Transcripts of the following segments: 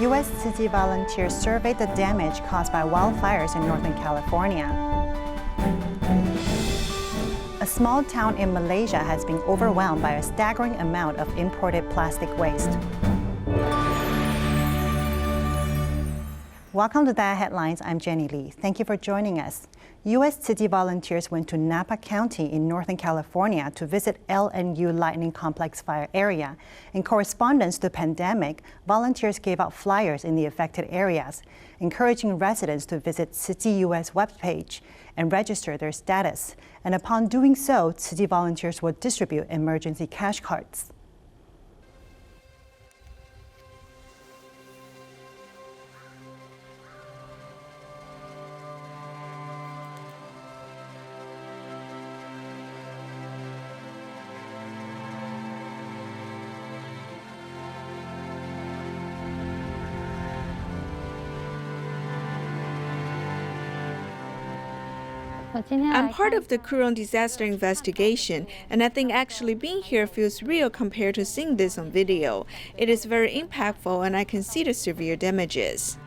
U.S. Tzu Chi volunteers surveyed the damage caused by wildfires in Northern California. A small town in Malaysia has been overwhelmed by a staggering amount of imported plastic waste. Welcome to DaAi Headlines. I'm Jenny Lee. Thank you for joining us. U.S. Tzu Chi volunteers went to Napa County in Northern California to visit LNU Lightning Complex fire area. In correspondence to the pandemic, volunteers gave out flyers in the affected areas, encouraging residents to visit Tzu Chi US webpage and register their status. And upon doing so, Tzu Chi volunteers will distribute emergency cash cards. I'm part of the crew on disaster investigation, and I think actually being here feels real compared to seeing this on video. It is very impactful, and I can see the severe damages.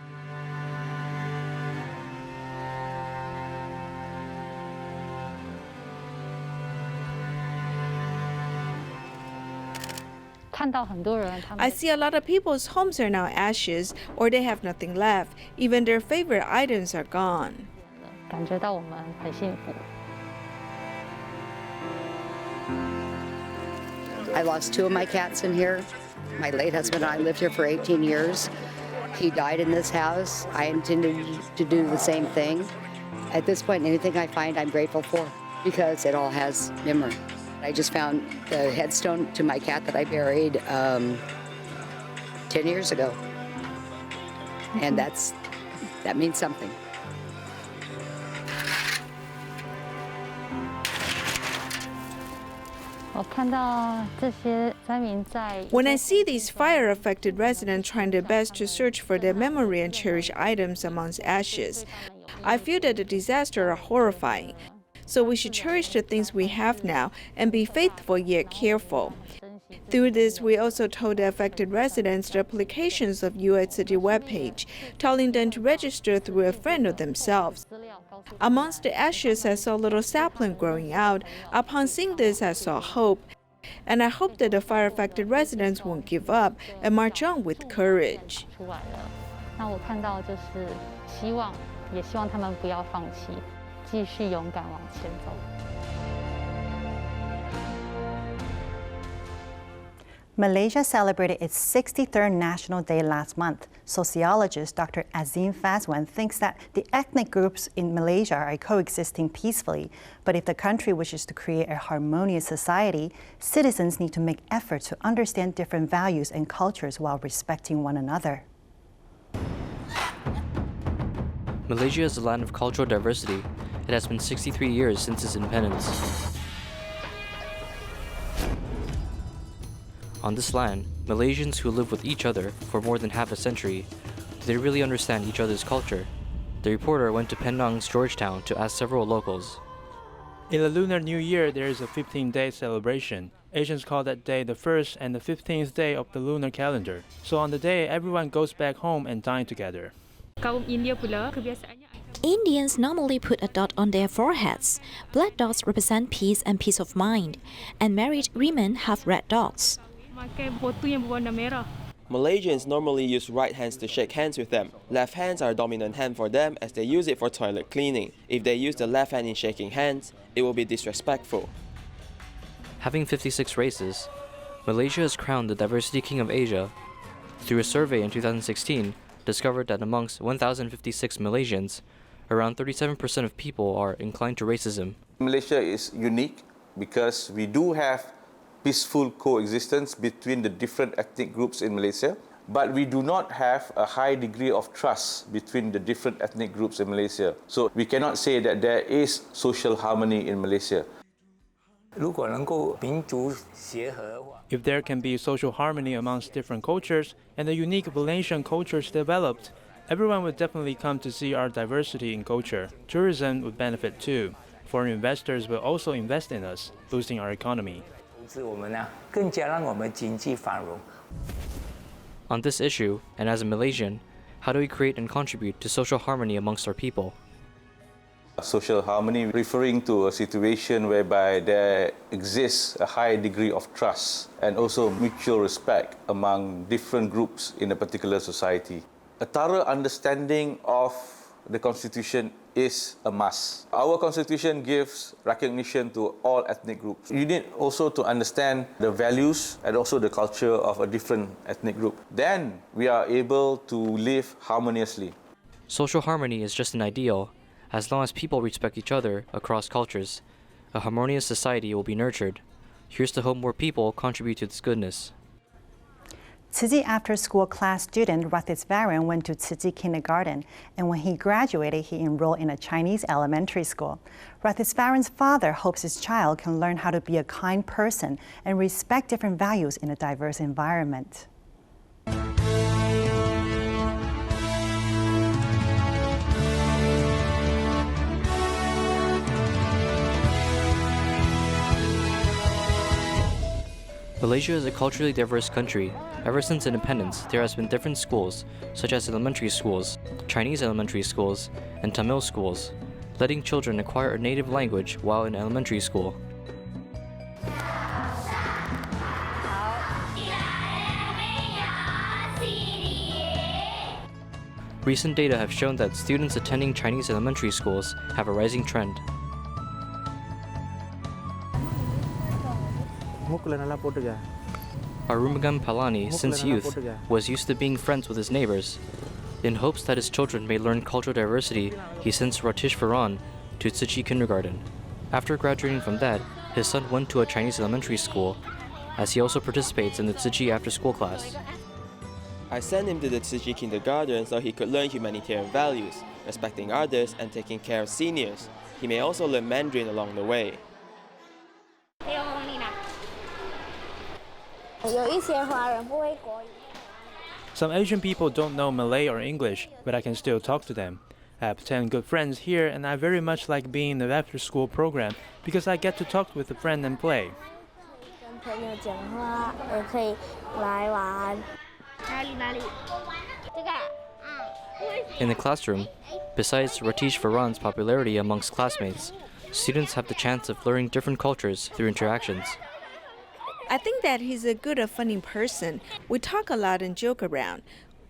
I see a lot of people's homes are now ashes, or they have nothing left. Even their favorite items are gone. I lost 2 of my cats in here. My late husband and I lived here for 18 years. He died in this house. I intended to do the same thing. At this point, anything I find, I'm grateful for because it all has memory. I just found the headstone to my cat that I buried 10 years ago. And that means something. When I see these fire-affected residents trying their best to search for their memory and cherished items amongst ashes, I feel that the disasters are horrifying. So we should cherish the things we have now and be faithful yet careful. Through this, we also told the affected residents the applications of U.S. Tzu Chi webpage, telling them to register through a friend of themselves. Amongst the ashes, I saw a little sapling growing out. Upon seeing this, I saw hope. And I hope that the fire-affected residents won't give up and march on with courage. Malaysia celebrated its 63rd National Day last month. Sociologist Dr. Azeem Fazwan thinks that the ethnic groups in Malaysia are coexisting peacefully. But if the country wishes to create a harmonious society, citizens need to make efforts to understand different values and cultures while respecting one another. Malaysia is a land of cultural diversity. It has been 63 years since its independence. On this land, Malaysians who live with each other for more than half a century, do they really understand each other's culture? The reporter went to Penang's Georgetown to ask several locals. In the Lunar New Year, there is a 15-day celebration. Asians call that day the 1st and the 15th day of the lunar calendar. So on the day, everyone goes back home and dine together. Indians normally put a dot on their foreheads. Black dots represent peace and peace of mind, and married women have red dots. Malaysians normally use right hands to shake hands with them. Left hands are a dominant hand for them as they use it for toilet cleaning. If they use the left hand in shaking hands, it will be disrespectful. Having 56 races, Malaysia is crowned the Diversity King of Asia. Through a survey in 2016, discovered that amongst 1,056 Malaysians, around 37% of people are inclined to racism. Malaysia is unique because we do have peaceful coexistence between the different ethnic groups in Malaysia, but we do not have a high degree of trust between the different ethnic groups in Malaysia. So we cannot say that there is social harmony in Malaysia. If there can be social harmony amongst different cultures and the unique Malaysian cultures developed, everyone would definitely come to see our diversity in culture. Tourism would benefit too. Foreign investors will also invest in us, boosting our economy. On this issue, and as a Malaysian, how do we create and contribute to social harmony amongst our people? Social harmony referring to a situation whereby there exists a high degree of trust and also mutual respect among different groups in a particular society. A thorough understanding of the Constitution is a must. Our Constitution gives recognition to all ethnic groups. You need also to understand the values and also the culture of a different ethnic group. Then we are able to live harmoniously. Social harmony is just an ideal. As long as people respect each other across cultures, a harmonious society will be nurtured. Here's to hope more people contribute to this goodness. Tzu Chi after-school class student Fazwan went to Tzu Chi kindergarten, and when he graduated, he enrolled in a Chinese elementary school. Fazwan's father hopes his child can learn how to be a kind person and respect different values in a diverse environment. Malaysia is a culturally diverse country. Ever since independence, there has been different schools, such as elementary schools, Chinese elementary schools, and Tamil schools, letting children acquire a native language while in elementary school. Recent data have shown that students attending Chinese elementary schools have a rising trend. Arumugam Palani, since youth, was used to being friends with his neighbors. In hopes that his children may learn cultural diversity, he sent Ratish Faran to Tzu Chi kindergarten. After graduating from that, his son went to a Chinese elementary school, as he also participates in the Tzu Chi after-school class. I sent him to the Tzu Chi kindergarten so he could learn humanitarian values, respecting others and taking care of seniors. He may also learn Mandarin along the way. Some Asian people don't know Malay or English, but I can still talk to them. I have 10 good friends here, and I very much like being in the after-school program because I get to talk with a friend and play. In the classroom, besides Ratish Faran's popularity amongst classmates, students have the chance of learning different cultures through interactions. I think that he's a good, funny person. We talk a lot and joke around.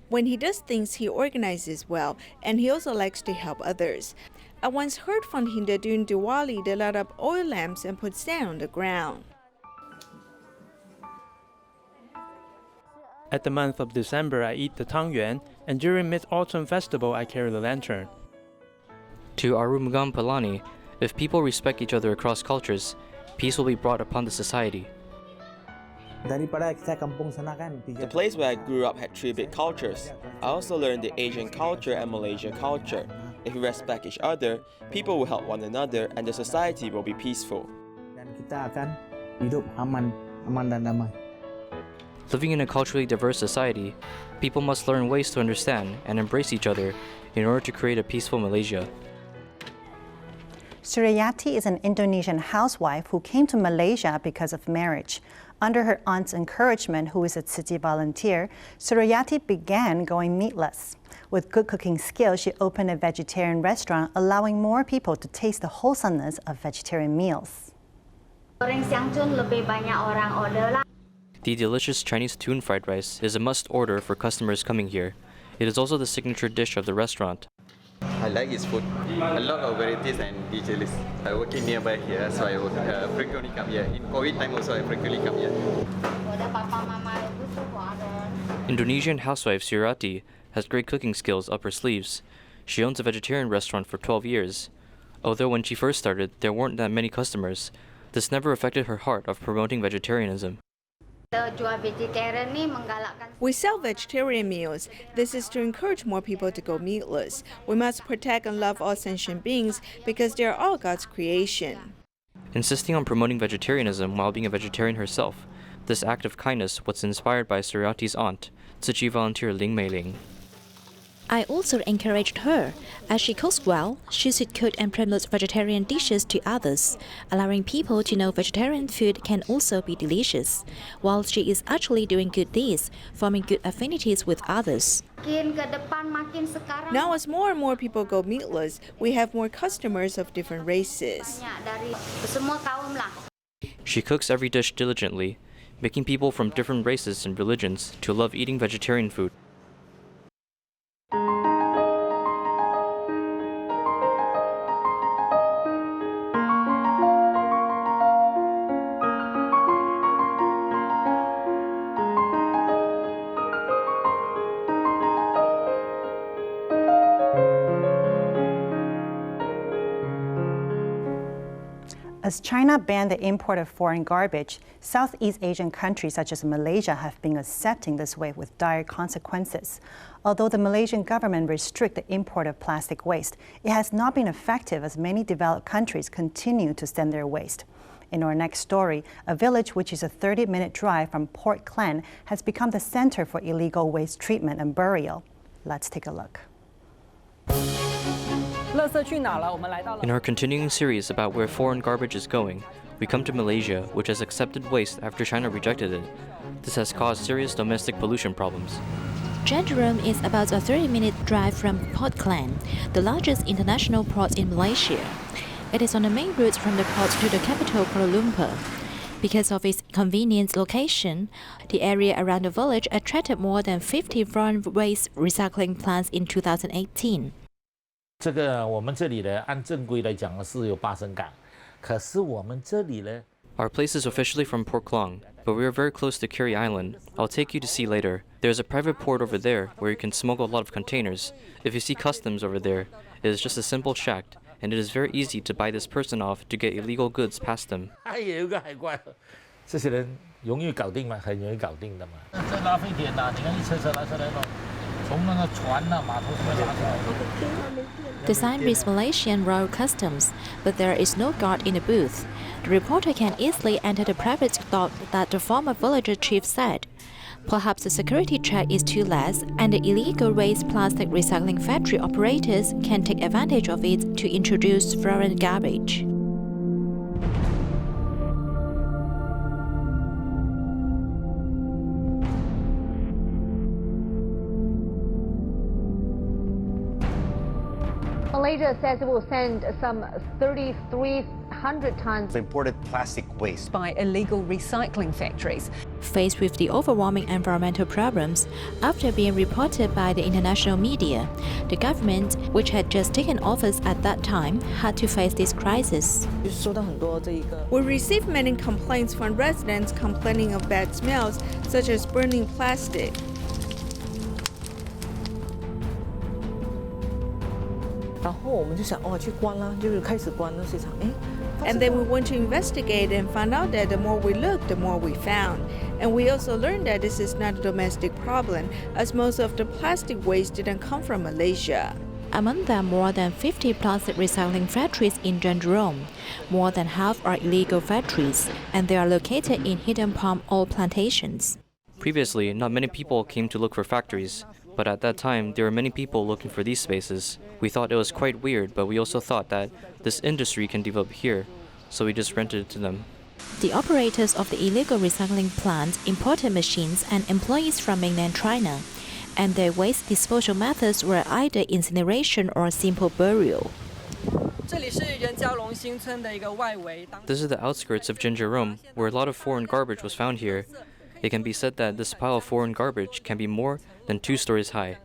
When he does things, he organizes well, and he also likes to help others. I once heard from him that during Diwali, they light up oil lamps and put sand on the ground. At the month of December, I eat the tangyuan, and during Mid-Autumn Festival, I carry the lantern. To Arumugam Palani, if people respect each other across cultures, peace will be brought upon the society. The place where I grew up had 3 big cultures. I also learned the Asian culture and Malaysian culture. If we respect each other, people will help one another and the society will be peaceful. Living in a culturally diverse society, people must learn ways to understand and embrace each other in order to create a peaceful Malaysia. Suryati is an Indonesian housewife who came to Malaysia because of marriage. Under her aunt's encouragement, who is a Tzu Chi volunteer, Suryati began going meatless. With good cooking skills, she opened a vegetarian restaurant, allowing more people to taste the wholesomeness of vegetarian meals. The delicious Chinese tuna fried rice is a must order for customers coming here. It is also the signature dish of the restaurant. I like his food. A lot of varieties and delicious. I work in nearby here, so I frequently come here. In COVID time also, I frequently come here. Indonesian housewife Suryati has great cooking skills up her sleeves. She owns a vegetarian restaurant for 12 years. Although when she first started, there weren't that many customers, this never affected her heart of promoting vegetarianism. We sell vegetarian meals. This is to encourage more people to go meatless. We must protect and love all sentient beings because they are all God's creation. Insisting on promoting vegetarianism while being a vegetarian herself, this act of kindness was inspired by Suryati's aunt, Tzu Chi volunteer Ling Mei Ling. I also encouraged her. As she cooks well, she should cook and promote vegetarian dishes to others, allowing people to know vegetarian food can also be delicious, while she is actually doing good deeds, forming good affinities with others. Now, as more and more people go meatless, we have more customers of different races. She cooks every dish diligently, making people from different races and religions to love eating vegetarian food. As China banned the import of foreign garbage, Southeast Asian countries such as Malaysia have been accepting this wave with dire consequences. Although the Malaysian government restricted the import of plastic waste, it has not been effective as many developed countries continue to send their waste. In our next story, a village which is a 30-minute drive from Port Klang has become the center for illegal waste treatment and burial. Let's take a look. In our continuing series about where foreign garbage is going, we come to Malaysia, which has accepted waste after China rejected it. This has caused serious domestic pollution problems. Jerome is about a 30-minute drive from Port Klang, the largest international port in Malaysia. It is on the main route from the port to the capital, Kuala Lumpur. Because of its convenient location, the area around the village attracted more than 50 foreign waste recycling plants in 2018. Our place is officially from Port Klang, but we are very close to Kiri Island. I'll take you to see later. There's a private port over there where you can smuggle a lot of containers. If you see customs over there, it is just a simple check, and it is very easy to buy this person off to get illegal goods past them. The sign reads Malaysian Royal Customs, but there is no guard in the booth. The reporter can easily enter the private dock that the former villager chief said. Perhaps the security check is too less, and the illegal waste plastic recycling factory operators can take advantage of it to introduce foreign garbage. Malaysia says it will send some 3,300 tons of imported plastic waste by illegal recycling factories. Faced with the overwhelming environmental problems, after being reported by the international media, the government, which had just taken office at that time, had to face this crisis. We received many complaints from residents complaining of bad smells, such as burning plastic. And then we went to investigate and found out that the more we looked, the more we found. And we also learned that this is not a domestic problem, as most of the plastic waste didn't come from Malaysia. Among them, more than 50 plastic recycling factories in Jerome. More than half are illegal factories, and they are located in hidden palm oil plantations. Previously, not many people came to look for factories, but at that time, there were many people looking for these spaces. We thought it was quite weird, but we also thought that this industry can develop here, so we just rented it to them. The operators of the illegal recycling plant imported machines and employees from mainland China, and their waste disposal methods were either incineration or simple burial. This is the outskirts of Jerome, where a lot of foreign garbage was found here. It can be said that this pile of foreign garbage can be more than 2 stories high.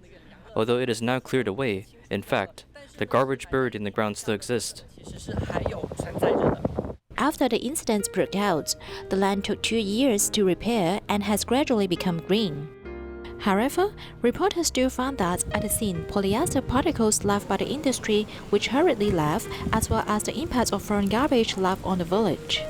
Although it is now cleared away, in fact, the garbage buried in the ground still exists. After the incident broke out, the land took 2 years to repair and has gradually become green. However, reporters still found that at the scene, polyester particles left by the industry which hurriedly left, as well as the impact of foreign garbage left on the village.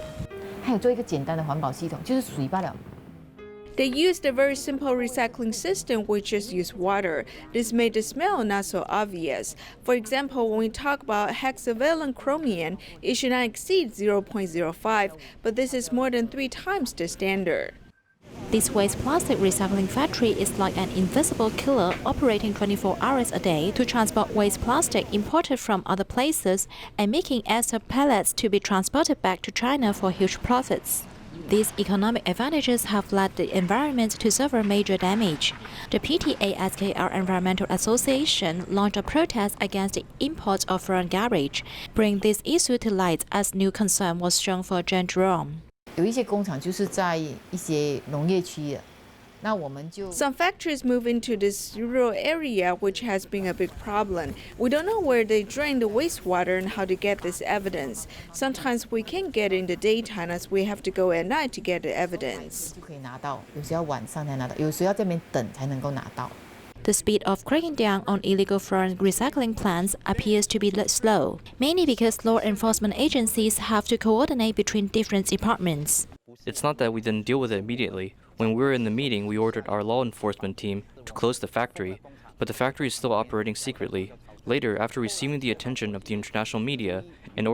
They used a very simple recycling system which just used water. This made the smell not so obvious. For example, when we talk about hexavalent chromium, it should not exceed 0.05, but this is more than 3 times the standard. This waste plastic recycling factory is like an invisible killer operating 24 hours a day to transport waste plastic imported from other places and making ester pellets to be transported back to China for huge profits. These economic advantages have led the environment to suffer major damage. The PTASKR Environmental Association launched a protest against the import of foreign garbage, bringing this issue to light as new concern was shown for John Jerome. Some factories move into this rural area, which has been a big problem. We don't know where they drain the wastewater and how to get this evidence. Sometimes we can't get in the daytime as we have to go at night to get the evidence. The speed of cracking down on illegal foreign recycling plants appears to be slow, mainly because law enforcement agencies have to coordinate between different departments. It's not that we didn't deal with it immediately. When we were in the meeting, we ordered our law enforcement team to close the factory, but the factory is still operating secretly. Later, after receiving the attention of the international media, an